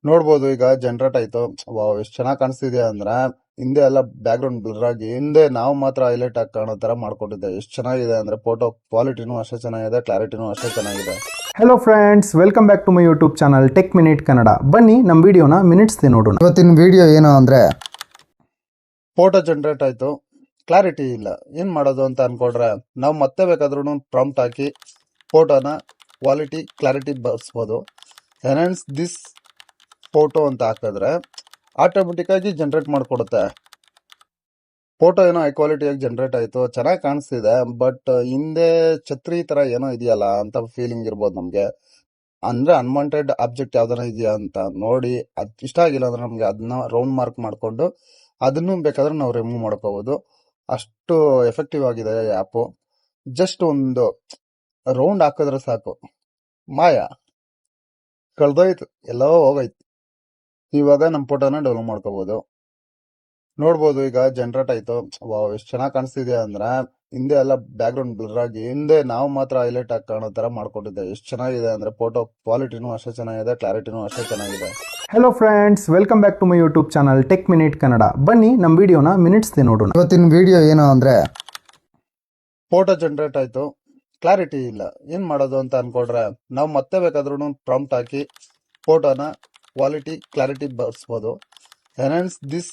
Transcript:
ನೋಡ್ಬೋದು ಈಗ ಜನರೇಟ್ ಆಯ್ತು. ವಾವ್, ಎಷ್ಟು ಚೆನ್ನಾಗಿ ಕಾಣಿಸ್ತಿದೆ ಅಂದ್ರೆ ಹಿಂದೆ ಎಲ್ಲ ಬ್ಯಾಕ್ ಗ್ರೌಂಡ್ ಬ್ಲರ್ ಆಗಿ ಹಿಂದೆ ನಾವು ಮಾತ್ರ ಹೈಲೈಟ್ ಆಗಿ ಕಾಣೋ ತರ ಮಾಡ್ಕೊಟ್ಟಿದ್ದೆ. ಎಷ್ಟು ಚೆನ್ನಾಗಿದೆ ಅಂದ್ರೆ ಫೋಟೋ ಕ್ವಾಲಿಟಿನೂ ಅಷ್ಟೇ ಚೆನ್ನಾಗಿದೆ, ಕ್ಲಾರಿಟಿನೂ ಅಷ್ಟೇ ಚೆನ್ನಾಗಿದೆ. Hello friends, welcome back to my YouTube channel Tech Minute Kannada. ಬನ್ನಿ ನಮ್ಮ ವಿಡಿಯೋನ ಮಿನಿಟ್ಸ್ದೆ ನೋಡೋಣ. ಇವತ್ತಿನ ವಿಡಿಯೋ ಏನು ಅಂದ್ರೆ ಫೋಟೋ ಜನರೇಟ್ ಆಯ್ತು, ಕ್ಲಾರಿಟಿ ಇಲ್ಲ, ಏನ್ ಮಾಡೋದು ಅಂತ ಅನ್ಕೊಂಡ್ರೆ ನಾವು ಮತ್ತೆ ಬೇಕಾದ್ರೂ ಪ್ರಾಂಪ್ಟ್ ಹಾಕಿ ಫೋಟೋನ ಕ್ವಾಲಿಟಿ ಕ್ಲಾರಿಟಿ ಬರ್ಸ್ಬೋದು. ಎನ್ಹಾನ್ಸ್ ದಿಸ್ ಫೋಟೋ ಅಂತ ಹಾಕಿದ್ರೆ ಆಟೋಮೆಟಿಕ್ ಆಗಿ ಜನರೇಟ್ ಮಾಡ್ಕೊಡುತ್ತೆ. ಫೋಟೋ ಏನೋ ಹೈ ಕ್ವಾಲಿಟಿಯಾಗಿ ಜನರೇಟ್ ಆಯ್ತು, ಚೆನ್ನಾಗಿ ಕಾಣಿಸ್ತಿದೆ. ಬಟ್ ಹಿಂದೆ ಛತ್ರಿ ತರ ಏನೋ ಇದೆಯಲ್ಲ ಅಂತ ಫೀಲಿಂಗ್ ಇರ್ಬೋದು ನಮ್ಗೆ. ಅಂದ್ರೆ ಅನ್ವಾಂಟೆಡ್ ಆಬ್ಜೆಕ್ಟ್ ಯಾವ್ದಾರ ಇದೆಯಾ ಅಂತ ನೋಡಿ ಅದ್ ಇಷ್ಟ ಆಗಿಲ್ಲ ಅಂದ್ರೆ ನಮ್ಗೆ ಅದನ್ನ ರೌಂಡ್ ಮಾರ್ಕ್ ಮಾಡ್ಕೊಂಡು ಅದನ್ನು ಬೇಕಾದ್ರೆ ನಾವು ರಿಮೂವ್ ಮಾಡ್ಕೋಬಹುದು. ಅಷ್ಟು ಎಫೆಕ್ಟಿವ್ ಆಗಿದೆ ಆ್ಯಪು. ಜಸ್ಟ್ ಒಂದು ರೌಂಡ್ ಹಾಕಿದ್ರೆ ಸಾಕು, ಮಾಯ ಕಳ್ದೋಯ್ತು, ಎಲ್ಲೋ ಹೋಗೈತು. ಇವಾಗ ನಮ್ಮ ಫೋಟೋನ ಡೆವಲಪ್ ಮಾಡ್ಕೋಬಹುದು. ನೋಡ್ಬೋದು ಈಗ ಜನರೇಟ್ ಆಯ್ತು. ವಾವ್, ಎಷ್ಟು ಚೆನ್ನಾಗಿ ಕಾಣಿಸ್ತಿದೆ ಅಂದ್ರೆ ಹಿಂದೆ ಎಲ್ಲ ಬ್ಯಾಕ್ ಗ್ರೌಂಡ್ ಬ್ಲರ್ ಆಗಿ ಹಿಂದೆ ನಾವು ಮಾತ್ರ ಹೈಲೈಟ್ ಆಗಿ ಕಾಣೋ ತರ ಮಾಡ್ಕೊಟ್ಟಿದ್ದೆ. ಎಷ್ಟು ಚೆನ್ನಾಗಿದೆ ಅಂದ್ರೆ ಫೋಟೋ ಕ್ವಾಲಿಟಿನೂ ಅಷ್ಟೇ ಚೆನ್ನಾಗಿದೆ, ಕ್ಲಾರಿಟಿನೂ ಅಷ್ಟೇ ಚೆನ್ನಾಗಿದೆ. Hello friends, welcome back to my YouTube channel Tech Minute Kannada. ಬನ್ನಿ ನಮ್ಮ ವಿಡಿಯೋನ ಮಿನಿಟ್ಸ್ದೆ ನೋಡೋಣ. ಇವತ್ತಿನ ವಿಡಿಯೋ ಏನು ಅಂದ್ರೆ ಫೋಟೋ ಜನರೇಟ್ ಆಯ್ತು, ಕ್ಲಾರಿಟಿ ಇಲ್ಲ, ಏನ್ ಮಾಡೋದು ಅಂತ ಅನ್ಕೊಂಡ್ರೆ ನಾವು ಮತ್ತೆ ಬೇಕಾದ್ರೂ ಪ್ರಾಂಪ್ಟ್ ಹಾಕಿ ಫೋಟೋನ ಕ್ವಾಲಿಟಿ ಕ್ಲಾರಿಟಿ ಬರ್ಸ್ಬೋದು. Enhance this